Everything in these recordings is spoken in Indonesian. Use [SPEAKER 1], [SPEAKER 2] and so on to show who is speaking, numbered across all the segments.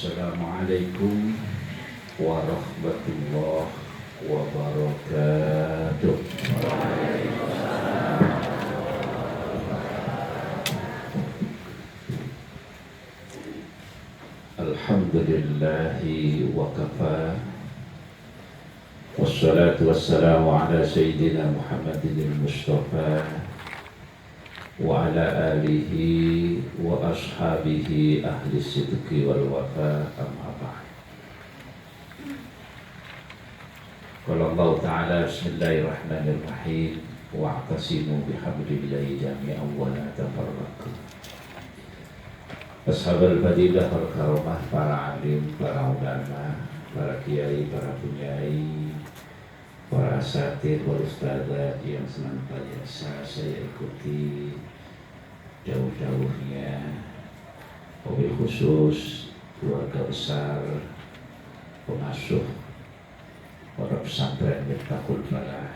[SPEAKER 1] Assalamualaikum warahmatullahi wabarakatuh. Alhamdulillahi wa kafa. Wassalatu wassalamu ala sayyidina Muhammadin al-Mustafa wa ala alihi wa ashabihi ahli sidqi wal wafa, amma ba'd. Qala Allah Ta'ala, bismillahirrahmanirrahim, wa'tasimu bihablillahi jami'an wa la tafarraqu. Ashabul fadilah wal karamah, para alim, para ulama, para kiai, para punyai, para asatidz wal ustadzat yang senantiasa saya ikuti jauh-jauhnya, wabil khusus keluarga besar pengasuh pondok pesantren Miftahul Falah,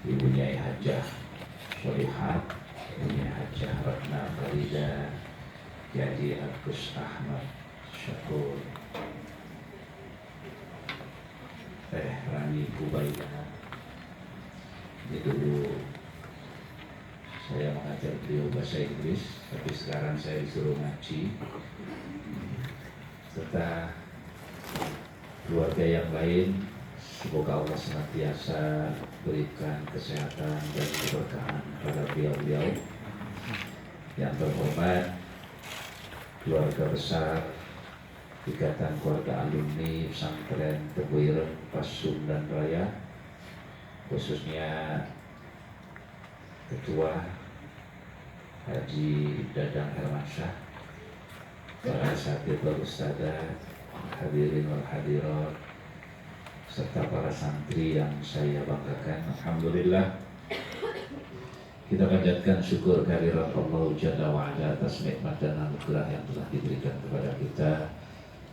[SPEAKER 1] ibunya Hajah Sholihat, ibunya Hajah Ratna Farida, Jadi Agus Ahmad Syakur, Rani Kubaidah. Ini dulu saya mengajar beliau bahasa Inggris, tapi sekarang saya disuruh ngaji. Serta keluarga yang lain, semoga Allah senantiasa berikan kesehatan dan keberkahan pada beliau-beliau. Yang terhormat keluarga besar Ikatan Keluarga Alumni Pesantren Tebu Ireng Pasundan Raya, khususnya Ketua Haji Dadang Hermansyah, para asatidz wal ustadzat, hadirin wal hadirat, serta para santri yang saya banggakan. Alhamdulillah, kita panjatkan syukur kehadirat Allah Jalla wa'ala atas nikmat dan anugerah yang telah diberikan kepada kita,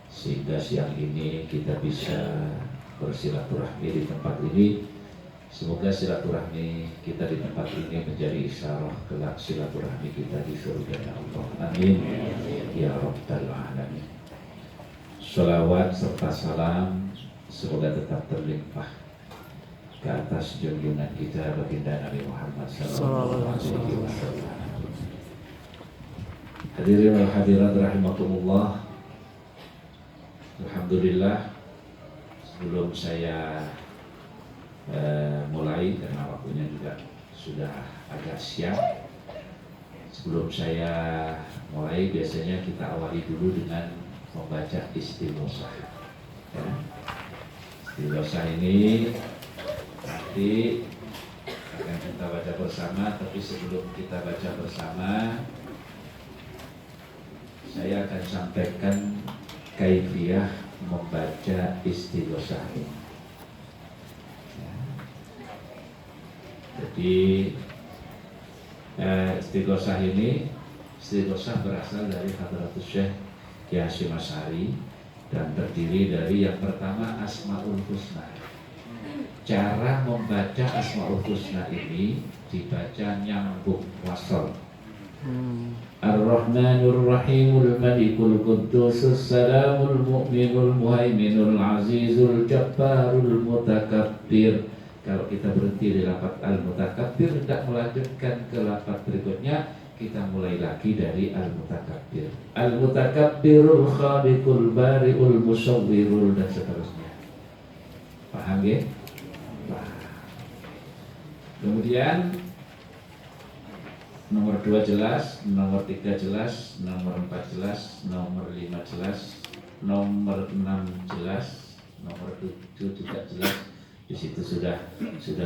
[SPEAKER 1] sehingga siang ini kita bisa bersilaturahmi di tempat ini. Semoga silaturahmi kita di tempat ini menjadi isyarah kelak silaturahmi kita di surga Allah. Amin ya rabbal alamin. Sholawat serta salam semoga tetap terlimpah ke atas junjungan kita baginda Nabi Muhammad sallallahu alaihi wasallam. Hadirin wal hadirat rahimakumullah. Alhamdulillah, sebelum saya mulai, karena waktunya juga sudah agak siang, sebelum saya mulai biasanya kita awali dulu dengan membaca istighosah. Ya. Istighosah ini nanti akan kita baca bersama, tapi sebelum kita baca bersama, saya akan sampaikan kaifiyah membaca istighosah ini. Jadi istighosah berasal dari Hadratus Syekh Kyai Hasyim Asy'ari dan terdiri dari yang pertama Asmaul Husna. Cara membaca Asmaul Husna ini dibaca nyambung wasal. Ar-Rahmanur Rahimul Malikul Quddusus Salamul Mu'minul Muhaiminul Azizul Jabbarul Mutakabbir. Kalau kita berhenti di lafaz al-mutakabbir, tidak melanjutkan ke lafaz berikutnya, kita mulai lagi dari al-mutakabbir. Al-mutakabbirul khaliqul bari'ul musawwirul, dan seterusnya. Paham ya? Kemudian nomor 2 jelas, nomor 3 jelas, nomor 4 jelas, nomor 5 jelas, nomor 6 jelas, nomor 7 juga jelas. Di situ sudah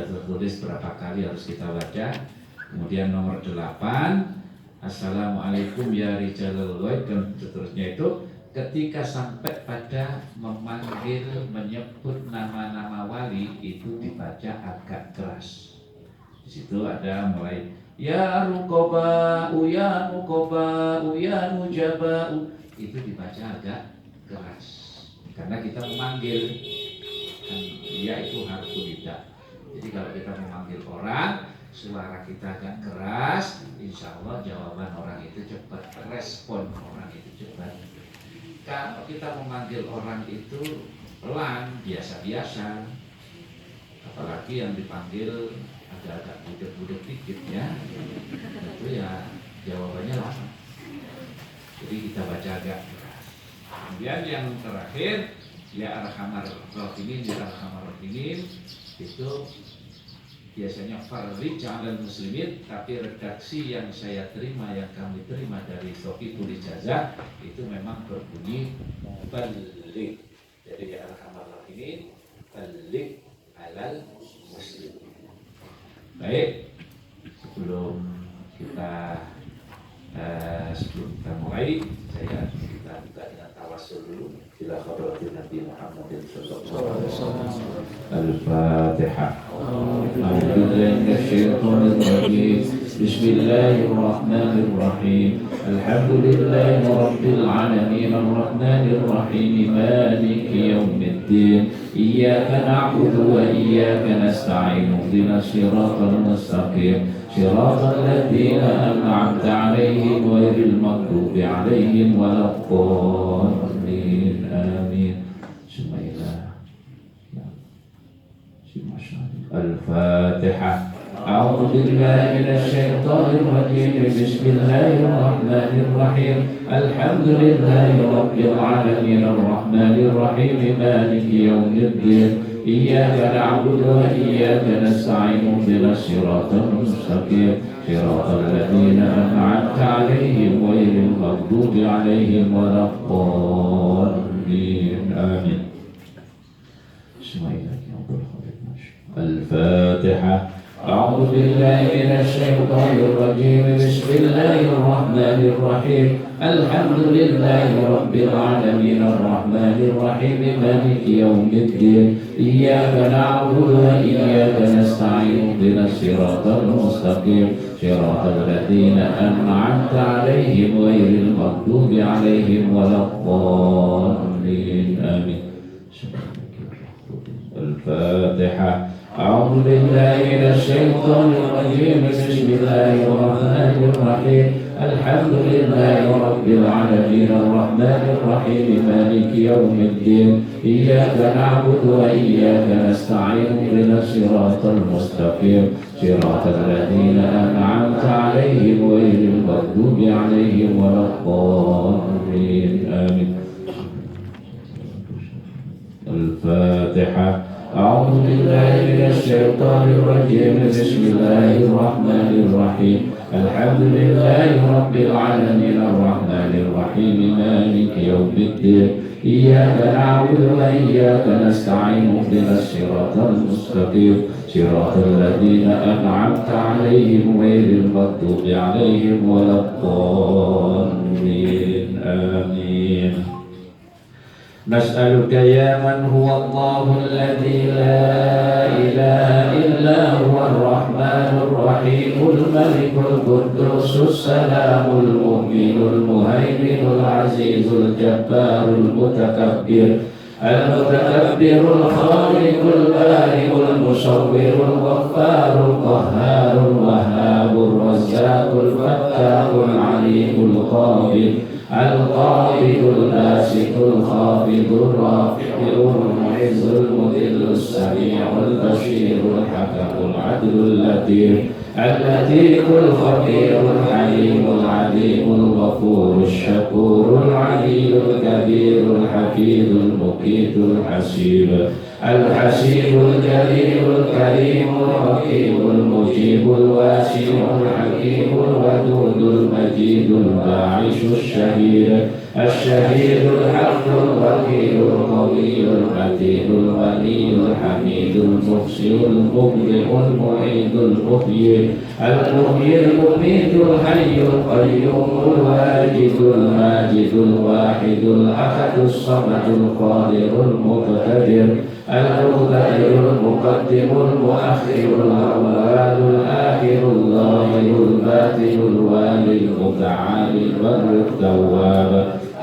[SPEAKER 1] tertulis berapa kali harus kita baca. Kemudian nomor 8, Assalamualaikum ya rijalul ghaib, dan seterusnya. Itu ketika sampai pada memanggil, menyebut nama-nama wali, itu dibaca agak keras. Di situ ada mulai ya Ruqaba'u, ya Nuqaba'u, ya Nujaba'u, itu dibaca agak keras karena kita memanggil. Kan dia itu harfu nida. Jadi kalau kita memanggil orang, suara kita agak keras, insya Allah jawaban orang itu cepat, respon orang itu cepat. kalau kita memanggil orang itu pelan, biasa-biasa, apalagi yang dipanggil agak-agak budek-budek dikit ya, itu ya jawabannya lama. Jadi kita baca agak keras. Kemudian yang terakhir, ya Arhamar Rahimin, ya Arhamar Rahimin itu biasanya farrij 'alal muslimin, tapi redaksi yang saya terima, yang kami terima dari Sofiqul Ijazah itu memang berbunyi balligh. Jadi ya Arhamar Rahimin, balligh 'alal muslimin. Baik, sebelum kita mulai, kita buka dengan tawassul dulu. Ila hadratin Nabi Muhammadin sallallahu alaihi wasallam. Al-Fatihah. A'udzu billahi minasyaitonir rajim. Bismillahirrahmanirrahim. Alhamdulillahi rabbil alamin arrahmanir rahim maliki yaumiddin. Iyyaka na'budu wa iyyaka nasta'in. Ihdinas siratal mustaqim. صراط الذين أنعمت عليهم غير المغضوب عليهم ولا الضالين آمين. الفاتحة. أعوذ بالله من الشيطان الرجيم. بسم الله الرحمن الرحيم. الحمد لله رب العالمين الرحمن الرحيم مالك يوم الدين. إياك نعبد وإياك نستعين. اهدنا الصراط المستقيم صراط الذين أنعمت عليهم غير المغضوب عليهم ولا الضالين آمين. الفاتحة. أعوذ بالله من الشيطان الرجيم. بسم الله الرحمن الرحيم. الحمد لله رب العالمين الرحمن الرحيم مالك يوم الدين. إياك نعبد وإياك نستعين. اهدنا الصراط المستقيم صراط الذين أنعمت عليهم غير المغضوب عليهم ولا الضالين آمين. الفاتحة. أعوذ بالله من الشيطان الرجيم. بسم الله الرحمن الرحيم. الحمد لله رب العالمين الرحمن الرحيم مالك يوم الدين. إياك نعبد وإياك نستعين. اهدنا الصراط المستقيم صراط الذين أنعمت عليهم غير المغضوب عليهم ولا الضالين آمين. الفاتحة. أعوذ بالله من الشيطان الرجيم. بسم الله الرحمن الرحيم. الحمد لله رب العالمين الرحمن الرحيم مالك يوم الدين. إياك نعبد وإياك نستعين. اهدنا الصراط المستقيم صراط الذين أنعمت عليهم غير المغضوب عليهم ولا الضالين آمين. نسألك يا من هو الله الذي لا إله إلا هو الرحمن الرحيم الملك القدوس السلام المؤمن المهيمن العزيز الجبار المتكبر الخالق البارئ المصور الغفار القهار الوهاب الرزاق الفتاح العليم القابل القابض الباسط الخافض الرافع المعز المذل السميع البشير الحكم العدل اللطيف الخبير الحليم العليم الغفور الشكور العلي الكبير الحفيظ المقيت الحسيب الجليل الكريم الرقيب المجيب الواسع الحكيم الودود المجيد الباعث الشهيد الحق الوكيل القوي المتين الولي الحميد المحسن المبدع المعيد المحيي المميت الحي القيوم الواجد الماجد الواحد الأحد الصمد القادر المقتدر المقدم المؤخر الأول الآخر الظاهر الباطن الوالي المتعالي البر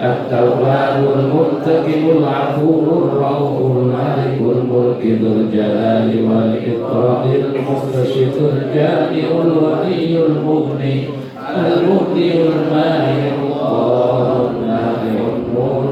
[SPEAKER 1] التواب المنتقم العفو الرؤوف المالك الملك ذو الجلال والإكرام المقتسط الجامع الولي المبدي المانع النافع النور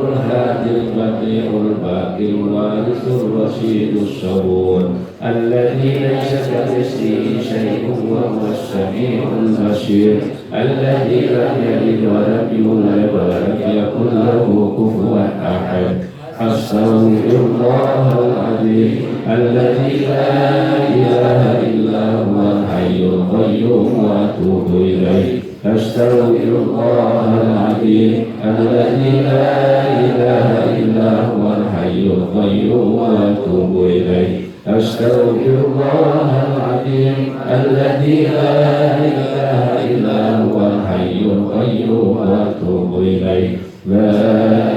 [SPEAKER 1] السميع الباقي الوارث الرشيد الصبور الذي ليس كمثله شيء وهو السميع البصير الذي لم يلد ولم يولد ولم يكن له كفوا أحد أستغفر الله العظيم الذي لا إله إلا هو الحي القيوم وأتوب إليه أستغفر الله العظيم الذي لا إله إلا هو الحي القيوم وأتوب إليه أستغفر الله العظيم الذي لا إله إلا هو الحي القيوم وأتوب إليه لا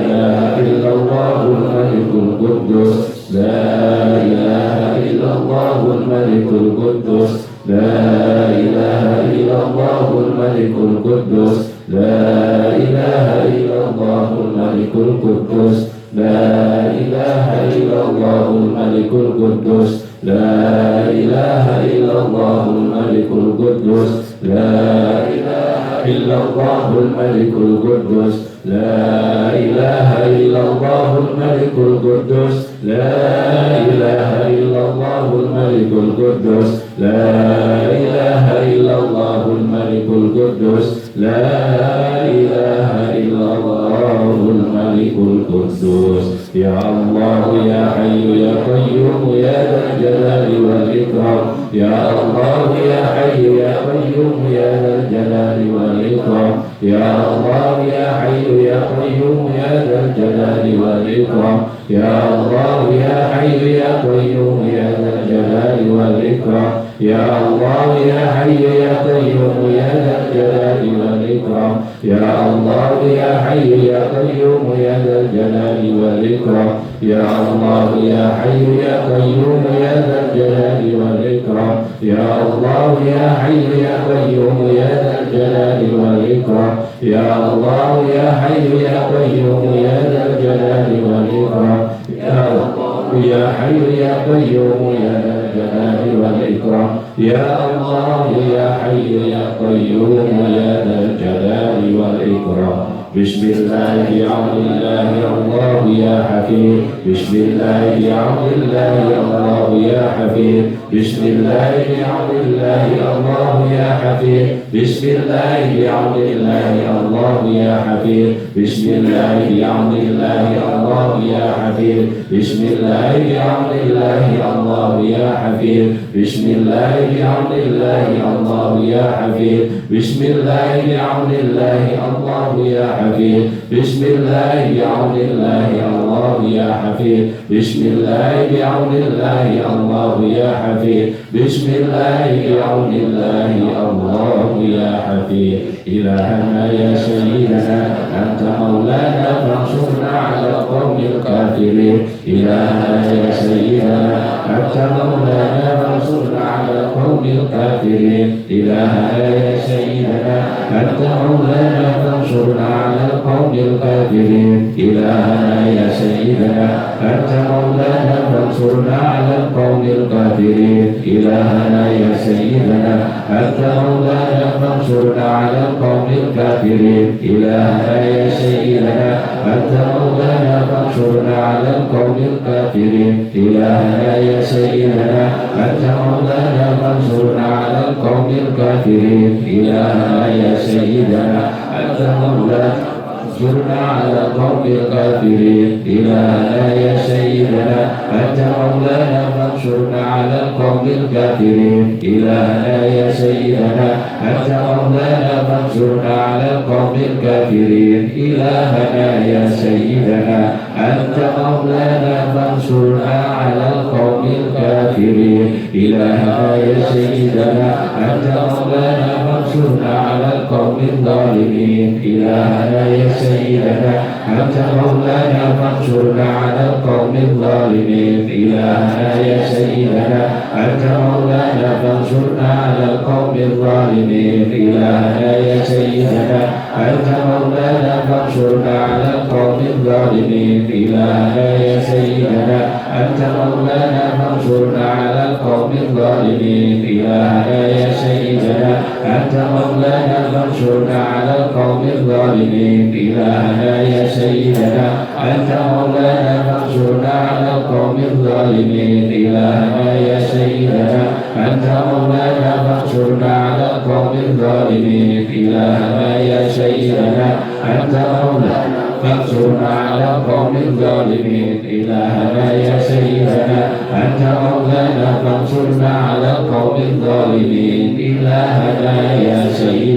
[SPEAKER 1] إله إلا الله الملك القدوس لا إله إلا الله الملك القدوس لا إله إلا الله الملك القدوس لا إله إلا الله الملك القدوس لا إله إلا الله الملك القدوس لا إله إلا الله الملك القدوس لا إله إلا الله الملك القدوس لا إله إلا الله الملك القدوس لا إله إلا الله الملك القدوس لا إله إلا الله الملك القدوس لا إله إلا الله الملك القدوس يا الله يا حي يا قيوم يا ذا الجلال والإكرام يا الله يا حي يا قيوم يا ذا الجلال والإكرام يا الله يا حي يا قيوم يا ذا الجلال والإكرام يا الله يا حي يا قيوم يا ذا الجلال والإكرام يا الله يا حي يا قيوم يا ذا الجلال والإكرام يا الله يا حي يا قيوم يا ذا الجلال والإكرام يا الله يا حي يا قيوم يا ذا الجلال والإكرام يا الله يا حي يا قيوم يا ذا الجلال والإكرام يا الله يا حي يا قيوم يا ذا الجلال والإكرام يا الله يا حي يا قيوم يا ذا الجلال والإكرام يا الله يا حي يا قيوم يا ذا الجلال والإكرام بسم الله بعون الله الله يا حفيظ بسم الله بعون الله الله يا حفيظ بسم الله بعون الله الله يا حفيظ بسم الله بعون الله الله يا حفيظ بسم الله بعون الله الله يا حفيظ بسم الله بعون الله الله يا حفيظ بسم الله بعون الله الله يا حفيظ بسم الله بعون الله الله يا حفيظ بسم الله بعون الله الله يا حفيظ بسم الله بعون الله الله يا حفيظ بسم الله بعون الله الله يا حفيظ إلهنا يا سيدنا أنت مولانا فانصرنا على القوم الكافرين إلهنا يا سيدنا أنت مولانا فانصرنا على القوم الكافرين إلهنا يا سيدنا أنت مولانا فانصرنا على القوم الكافرين إلهنا يا سيدنا أنت مولانا فانصرنا على القوم الكافرين إلهنا يا سيدنا أنت مولانا فانصرنا على القوم الكافرين إلهنا يا سيدنا أنت مولانا فانصرنا على القوم الكافرين إلهنا يا سيدنا أنت مولانا فانصرنا على القوم الكافرين إلهنا يا سيدنا أنت مولانا فانصرنا على القوم الكافرين إلهنا يا سيدنا أنت مولانا فانصرنا على القوم الكافرين إلهنا يا سيدنا أنت مولانا فانصرنا على القوم الكافرين إلهنا يا سيدنا أنت مولانا فانصرنا على القوم الكافرين إلهنا يا سيدنا أنت مولانا فانصرنا على القوم الظالمين إلهنا يا سيدنا أنت مولانا فانصرنا على القوم الظالمين إلهنا يا سيدنا أنت مولانا فانصرنا على القوم القوم الظالمين إلهنا يا سيدنا أنت مولانا فانصرنا على القوم الظالمين إلهنا يا سيدنا أنت مولانا فانصرنا على القوم الظالمين إلهنا يا سيدنا أنت مولانا فانصرنا على القوم الظالمين إلهنا يا سيدنا أنت مولانا فانصرنا على القوم الظالمين إلهنا يا سيدنا أنت مولانا فانصرنا على القوم الظالمين إلهنا يا سيدنا أنت مولانا فانصرنا على القوم الظالمين إلهنا يا سيدنا أنت مولانا فانصرنا على القوم الظالمين إلهنا يا سيدنا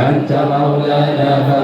[SPEAKER 1] أنت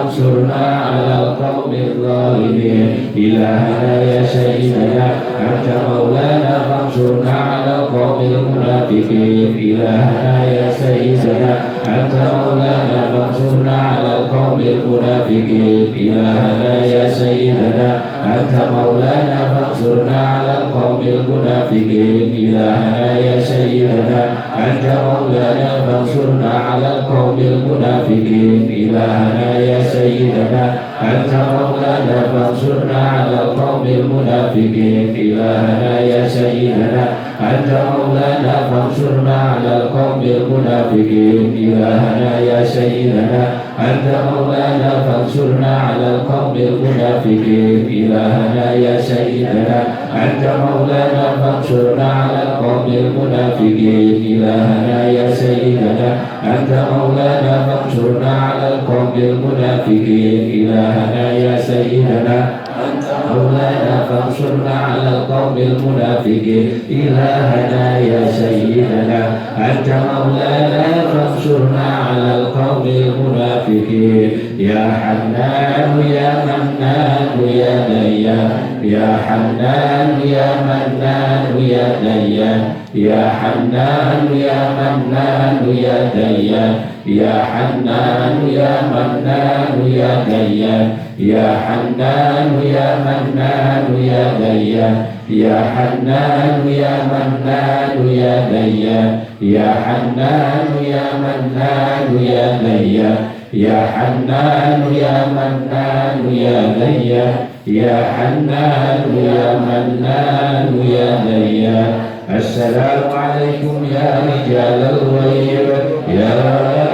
[SPEAKER 1] مولانا فانصرنا على القوم الظالمين إلهنا يا سيدنا أنت مولانا فانصرنا على القوم المنافقين إلهنا يا سيدنا أنت مولانا فانصرنا على القوم المنافقين إلهنا يا سيدنا أنت مولانا فانصرنا على القوم المنافقين إلهنا يا سيدنا أنت مولانا فانصرنا على القوم المنافقين إلهنا يا سيدنا أنت مولانا فانصرنا على القوم المنافقين إلهنا يا سيدنا أنت مولانا فانصرنا على القوم المنافقين إلهنا يا سيدنا أنت مولانا فانصرنا على القوم المنافقين إلهنا يا سيدنا أنت مولانا فانصرنا على القوم المنافقين إلهنا يا سيدنا أنت مولانا فانصرنا على القوم المنافقين إلهنا يا سيدنا أنت مولانا فانصرنا على القوم المنافقين إلهنا يا سيدنا أنت مولانا فانصرنا على القوم المنافقين يا حنان يا منان يا ديان يا حنان يا منان يا ديان يا حنان يا منان يا ديان يا حنان يا منان يا ديان يا حنان يا منان يا ديان يا حنان يا منان يا ديان يا حنان يا منان يا ديان يا حنان يا منان يا ديان يا حنان يا منان يا ديان السلام عليكم يا رجال الغيب يا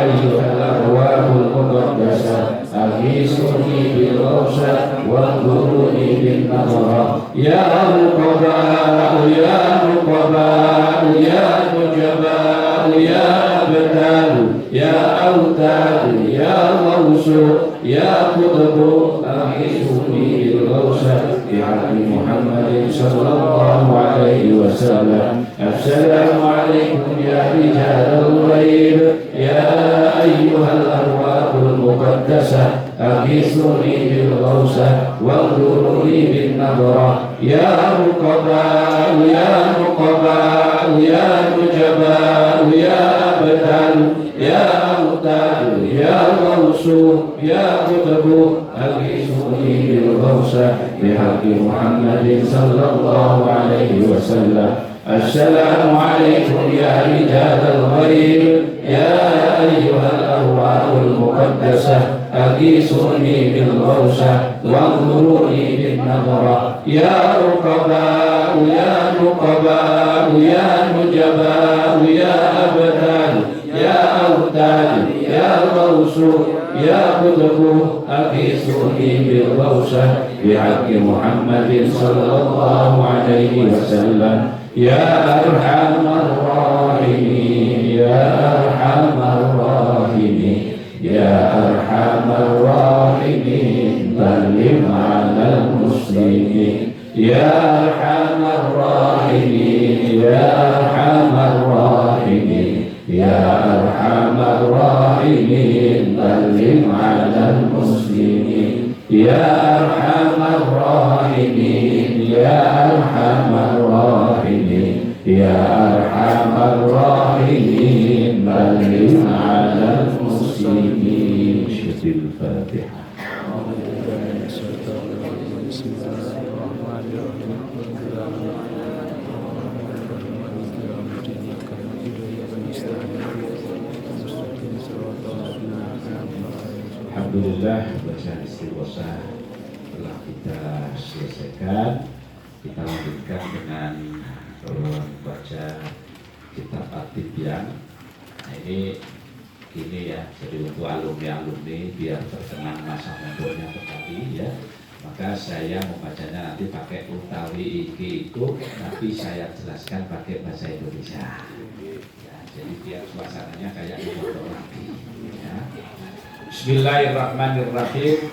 [SPEAKER 1] أيها الأرواح المقدسة أغيثوني بالروشة وانظروني بالنظرة يا رقباء يا رقباء يا نجباء يا أبدال يا أوتاد يا غوث يا قطب أغيثوني بالروشة بحق محمد صلى الله عليه وسلم السلام عليكم يا رجال الغيب يا أيها الأرواح المقدسة أغيثوني بالغوثة وانظروني بالنظرة يا رقباء يا نقباء يا نجباء يا أبدال يا أوتاد يا غوث يا قطب أغيثوني بالغوثة بحق محمد صلى الله عليه وسلم السلام عليكم يا رجال الغيب يا أيها الأرواح المقدسة أغيثوني بالغوثة وانظروني بالنظرة يا رقباء يا نقباء يا نجباء يا أبدال يا أوتاد يا غوث يا قطب أغيثوني بالغوثة بحق محمد صلى الله عليه وسلم يا أرحم الراحمين يا أرحم الراحمين يا أرحم الراحمين سلم على المسلمين يا أرحم الراحمين يا أرحم الراحمين يا أرحم الراحمين سلم على المسلمين يا أرحم الراحمين يا أرحم الراحمين يا أرحم الراحمين سلم على المسلمين. شهد الفاتحة. Alhamdulillah bacaan istighosah telah kita selesaikan. Kita lanjutkan dengan baca kitab At-Tibyan. Nah, ini ya, jadi untuk alumni biar terkenang masa mondoknya kembali ya. Maka saya membacanya nanti pakai utawi iki iku, tapi saya jelaskan pakai bahasa Indonesia. Ya, jadi biar suasananya kayak di pondok lagi. Ya. Bismillahirrahmanirrahim.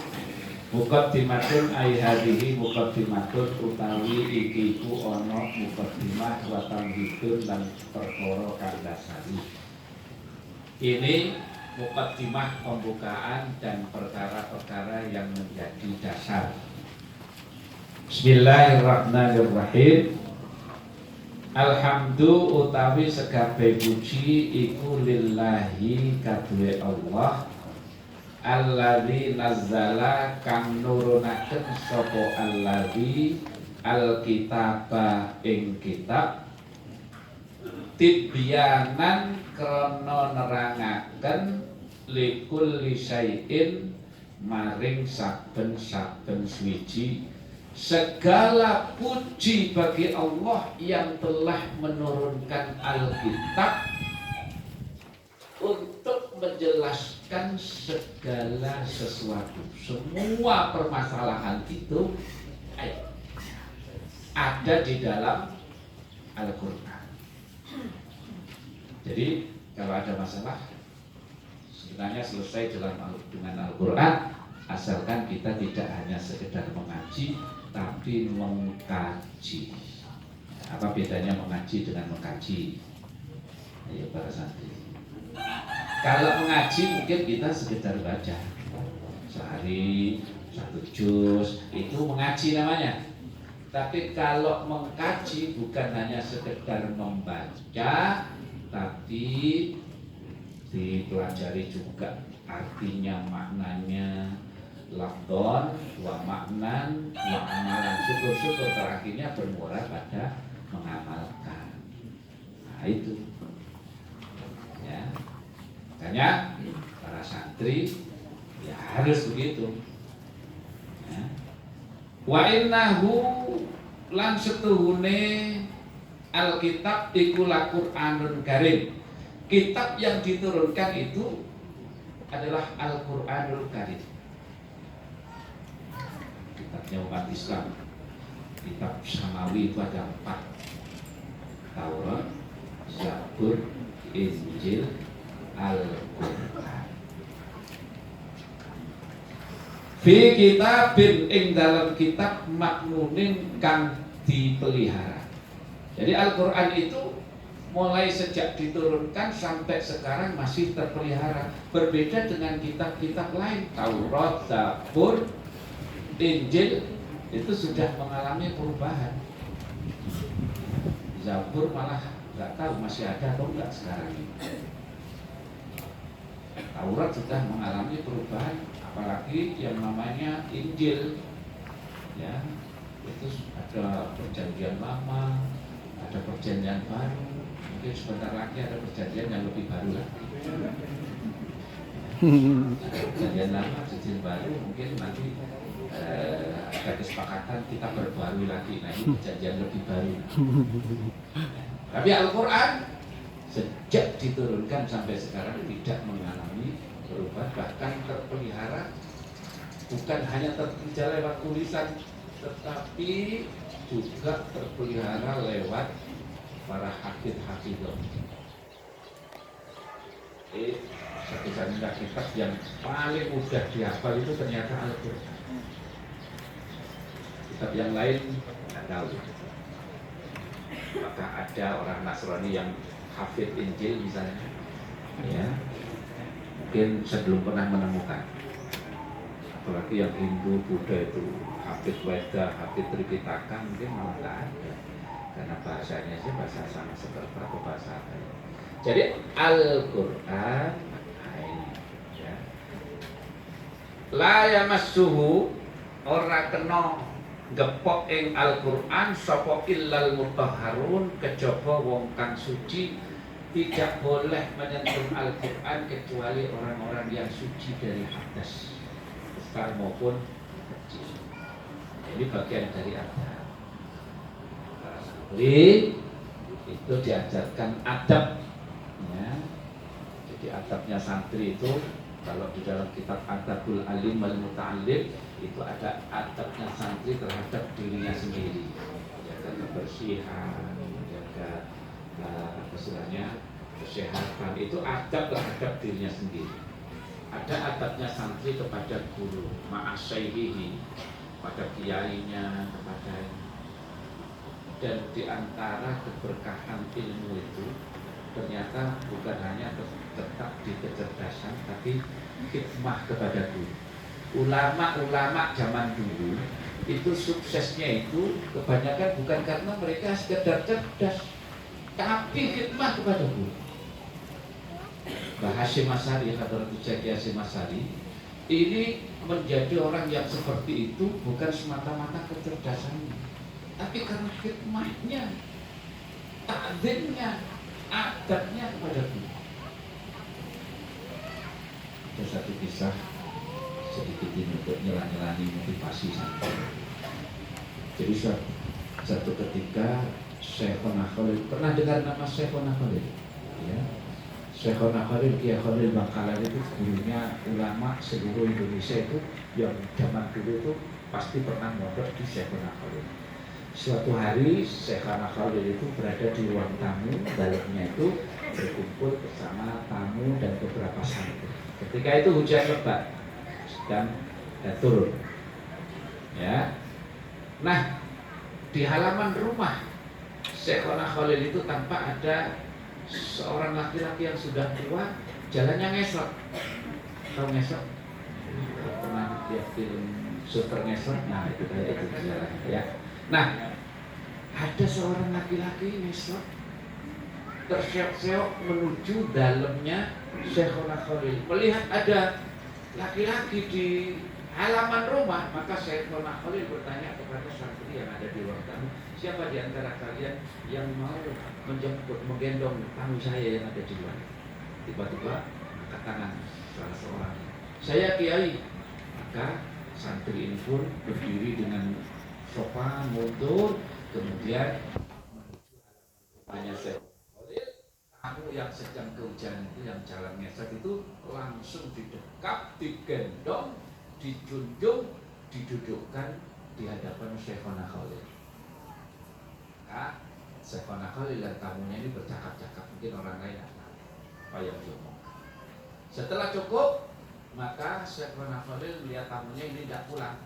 [SPEAKER 1] Muqaddimatun ai hadhihi muqaddimatun utawi iki iku ana muqaddimah wa tamhidun lan perkara kang dasari. Ini muqaddimah pembukaan dan perkara-perkara yang menjadi dasar. Bismillahirrahmanirrahim. Alhamdu utawi segabeh puji iku lillahi kaduwe Allah. Alladzi nazzala kang nurunaken sapa alladzi alkitaba ing kitab tibyanan krana nerangaken likulli syai'in maring saben-saben suwiji. Segala puji bagi Allah yang telah menurunkan Alkitab untuk menjelaskan segala sesuatu. Semua permasalahan itu ada di dalam Al-Quran. Jadi kalau ada masalah sebenarnya selesai dengan Al-Quran, asalkan kita tidak hanya sekedar mengaji tapi mengkaji. Apa bedanya mengaji dengan mengkaji? Ayo para santri. Kalau mengaji mungkin kita sekedar baca sehari 1 juz, itu mengaji namanya. Tapi kalau mengkaji bukan hanya sekedar membaca, tapi dipelajari juga artinya, maknanya, lafdon, wa maknan, wa amalan. Syukur-syukur terakhirnya bermuara pada mengamalkan. Nah itu ya. Makanya para santri ya harus begitu ya. Wa innahu lan setuhune Alkitab iku Al-Qur'anul Karim. Kitab yang diturunkan itu adalah Al-Qur'anul Karim. Kitabnya umat Islam. Kitab samawi itu ada 4. Taurat, Zabur, Injil, Al-Qur'an. Fi kitabin ing dalam kitab maknunin kang dipelihara. Jadi Al-Qur'an itu mulai sejak diturunkan sampai sekarang masih terpelihara. Berbeda dengan kitab-kitab lain, Taurat, Zabur, Injil itu sudah mengalami perubahan. Zabur malah nggak tahu masih ada atau enggak sekarang ini. Taurat sudah mengalami perubahan, apalagi yang namanya Injil ya, itu ada perjanjian lama, ada perjanjian baru, mungkin sebentar lagi ada perjanjian yang lebih baru lagi. Ada perjanjian lama, perjanjian baru, mungkin nanti ada kesepakatan kita berbaru lagi. Nah ini perjanjian lebih baru. Tapi Al-Quran sejak diturunkan sampai sekarang tidak mengalami perubahan, bahkan terpelihara. Bukan hanya terpelihara lewat tulisan, tetapi juga terpelihara lewat para hafidh-hafidh. Satu-satunya kitab yang paling mudah dihafal itu ternyata Al-Quran. Kitab yang lain tidak tahu. Maka ada orang Nasrani yang hafidh Injil misalnya, ya, mungkin sebelum pernah menemukan. Apalagi yang Hindu, Buddha itu hafidh Weda, hafidh Tripitaka mungkin malah tidak ada, karena bahasanya sih bahasa Sanskerta atau bahasa apa ya. Jadi Al-Quran ya, la yamassuhu, ora kena gepok ing Al-Quran sapa illal mutahharun, kejaba wong kang suci. Tidak boleh menyentuh Al-Quran kecuali orang-orang yang suci dari hadas. besar maupun kecil. Ini bagian dari adab. Para santri itu diajarkan adab, ya. Jadi adabnya santri itu kalau di dalam kitab Adabul Alim wal Muta'allim itu ada adabnya santri terhadap dirinya sendiri, menjaga kebersihan, menjaga kesehatan, itu adab terhadap dirinya sendiri. Ada adabnya santri kepada guru, ma'asyaihihi, pada kiainya, kepada, dan diantara keberkahan ilmu itu ternyata bukan hanya tetap di kecerdasan, tapi hikmah kepada guru. Ulama-ulama zaman dulu itu suksesnya itu kebanyakan bukan karena mereka sekedar cerdas, tapi hikmah kepada guru. Mbah Hasyim Asy'ari, Hadratus Syekh Hasyim Asy'ari ini menjadi orang yang seperti itu bukan semata-mata kecerdasannya, tapi karena hikmahnya, ta'zimnya, adabnya kepada guru. Ada satu kisah sedikit ini untuk nyela-nyelani motivasi santri. Jadi satu ketika Syekhona Khalil, pernah dengar nama Syekhona Khalil? Ya. Syekhona Khalil, Kiai Khalil Bangkalan itu gurunya ulama seluruh Indonesia itu yang zaman dulu itu pasti pernah mondok di Syekhona Khalil. Suatu hari Syekhona Khalil itu berada di ruang tamu, dalamnya itu berkumpul bersama tamu dan beberapa santri. Ketika itu hujan lebat dan turun, ya. Nah, di halaman rumah Syekhona Khalil itu tampak ada seorang laki-laki yang sudah tua, jalannya ngesot. Tahu ngesot? Pernah lihat film Super Ngesot? Nah, itu kayak itu jalannya, ya. Nah, ada seorang laki-laki ngesot terseok-seok menuju dalamnya Syekhona Khalil. Melihat ada laki-laki di halaman rumah, maka Syekhona Khalil bertanya kepada santri yang ada di ruang tamu, siapa di antara kalian yang mau menjemput, menggendong tamu saya yang ada di luar? Tiba-tiba angkat tangan salah seorang, saya Kiai. Maka santri ini pun berdiri dengan sopan, mundur, kemudian menuju halaman rumahnya Syekhona Khalil. Tamu yang sedang kehujanan itu, yang jalan ngesot itu, langsung didekap, digendong, dijunjung, didudukkan di hadapan Syekhona Khalil. Maka Syekhona Khalil dan tamunya ini bercakap-cakap, mungkin orang lain apa yang diomongkan. Setelah cukup, maka Syekhona Khalil melihat tamunya ini tidak pulang.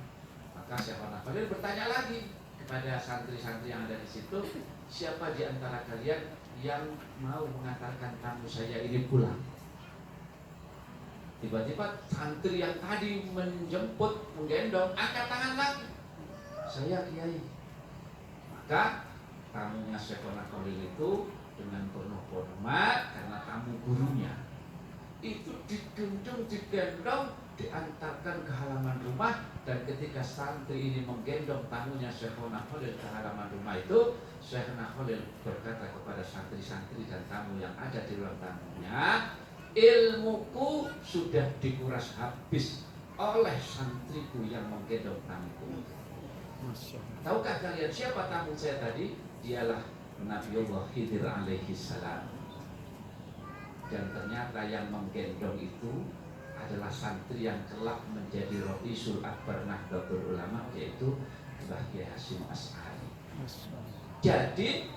[SPEAKER 1] Maka Syekhona Khalil bertanya lagi kepada santri-santri yang ada di situ, siapa di antara kalian yang mau mengantarkan tamu saya ini pulang? Tiba-tiba santri yang tadi menjemput, menggendong, angkat tangan lagi, saya Kiai. Maka tamunya Syekhona Khalil itu dengan penuh hormat, karena tamu gurunya, itu dijunjung, digendong, diantarkan ke halaman rumah. Dan ketika santri ini menggendong tamunya Syekhona Khalil ke halaman rumah itu, Syekhona Khalil berkata kepada santri-santri dan tamu yang ada di ruang tamunya, ilmuku sudah dikuras habis oleh santriku yang menggendong tamuku. Tahukah kalian siapa tamu saya tadi? Dialah Nabiullah Khidir alaihi salam. Dan ternyata yang menggendong itu adalah santri yang kelak menjadi Ra'isul Akbar Nahdlatul Ulama, yaitu Mbah Kiai Hasyim Asy'ari. Jadi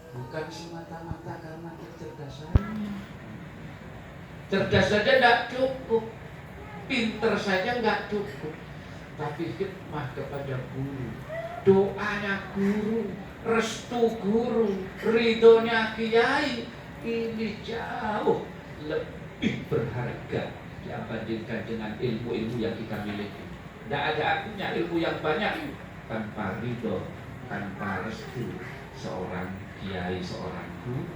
[SPEAKER 1] bukan semata-mata karena kecerdasannya. Cerdas saja tidak cukup, pinter saja nggak cukup, tapi hikmah kepada guru, doanya guru, restu guru, ridhonya kiai, ini jauh lebih berharga dibandingkan dengan ilmu-ilmu yang kita miliki. Tidak ada artinya ilmu yang banyak tanpa ridho, tanpa restu seorang kiai, seorang guru.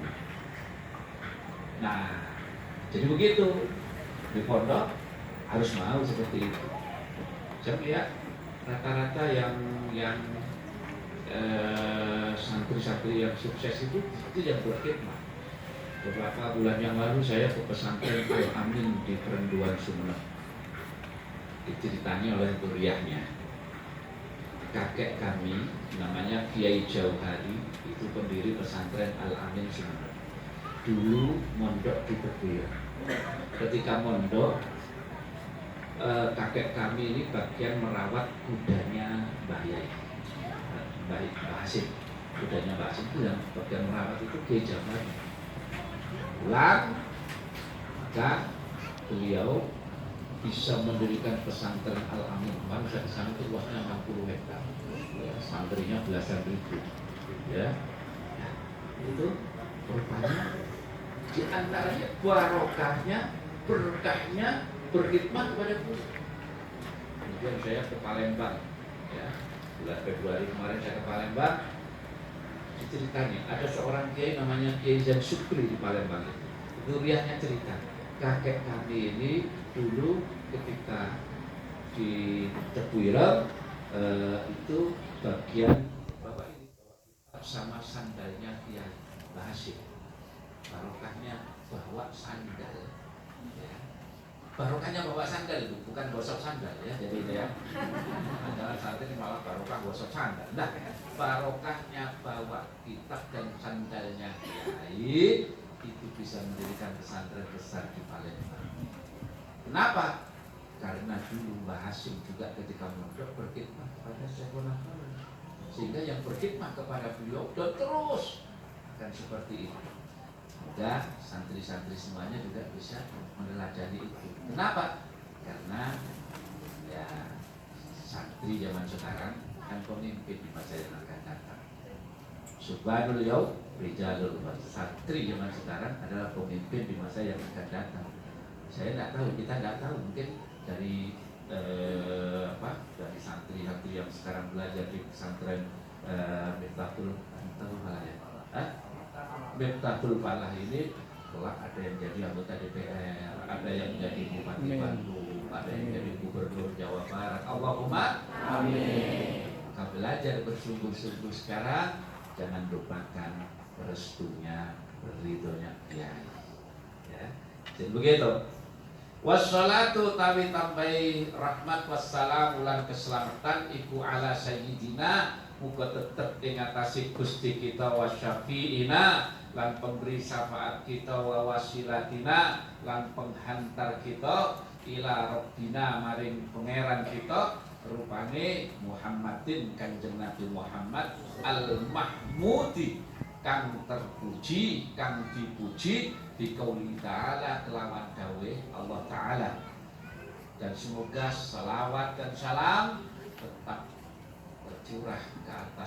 [SPEAKER 1] Nah, jadi begitu, di pondok harus mau seperti itu. Saya melihat rata-rata yang santri-santri yang sukses itu yang berkhidmat. Beberapa bulan yang lalu saya ke pesantren Al Amin di Perenduan Sumeneb. diceritani oleh Duriahnya. Kakek kami namanya Kiai Jauhari, itu pendiri pesantren Al-Amin Semarang. Dulu mondok di Teguya. Ketika mondok, kakek kami ini bagian merawat kudanya Mbah Yai, Mbah Hasim. Kudanya Mbah Hasim itu yang bagian merawat itu Kiai Jauhari. Pulang, maka beliau bisa mendirikan pesantren Al-Amin. Bangsa di sana itu luasnya 60 hektar, ya, santrinya belasan ribu, ya. Itu rupanya di antaranya barokahnya, berkahnya berkhidmat kepada guru. Kemudian saya ke Palembang, ya, bulan Februari kemarin saya ke Palembang. Diceritanya ada seorang kiai namanya Kiai Zain Sukri di Palembang itu. Duriahnya cerita, kakek kami ini dulu ketika di Teguireng itu bagian bawa ini sama sandalnya Kiai Mbah Hasim. Barokahnya bawa sandal, ya. Barokahnya bawa sandal itu bukan gosok sandal, ya. Jadi ya, jangan santri malah barokah gosok sandal. Nah, barokahnya bawa kitab dan sandalnya Kiai itu bisa mendirikan pesantren besar di Palembang. Kenapa? Karena dulu Mbah Hasim juga ketika mondok berkhidmat kepada Syekhul Akbar, sehingga yang berkhidmat kepada beliau dan terus akan seperti itu. Semoga santri-santri semuanya juga bisa meneladani itu. Kenapa? Karena ya santri zaman sekarang kan pemimpin di masa yang akan datang. Subhanul yaum rijalul ummat. Santri zaman sekarang adalah pemimpin di masa yang akan datang. Saya nggak tahu, kita nggak tahu, mungkin dari dari santri-santri yang sekarang belajar di pesantren Miftahul Miftahul Falah ini kelak ada yang jadi anggota DPR, ada yang jadi bupati Bandung, ada yang jadi gubernur Jawa Barat. Allahumma amin. Maka belajar bersungguh-sungguh sekarang, jangan lupakan restunya, ridhonya Kiai. Ya, jadi begitu. Wassalatu tawi tambahi rahmat wassalam ulan keselamatan iku ala sayyidina muga tetep ing atase Gusti kita wasyafiina lan pemberi syafaat kita wa wasilatina lan penghantar kita ila rabbina maring pangeran kita rupane Muhammadin Kanjeng Nabi Muhammad al-mahmudi kang terpuji, kang dipuji di qauli ta'ala kelawan dawe Allah Ta'ala. Dan semoga salawat dan salam tetap tercurah ke atas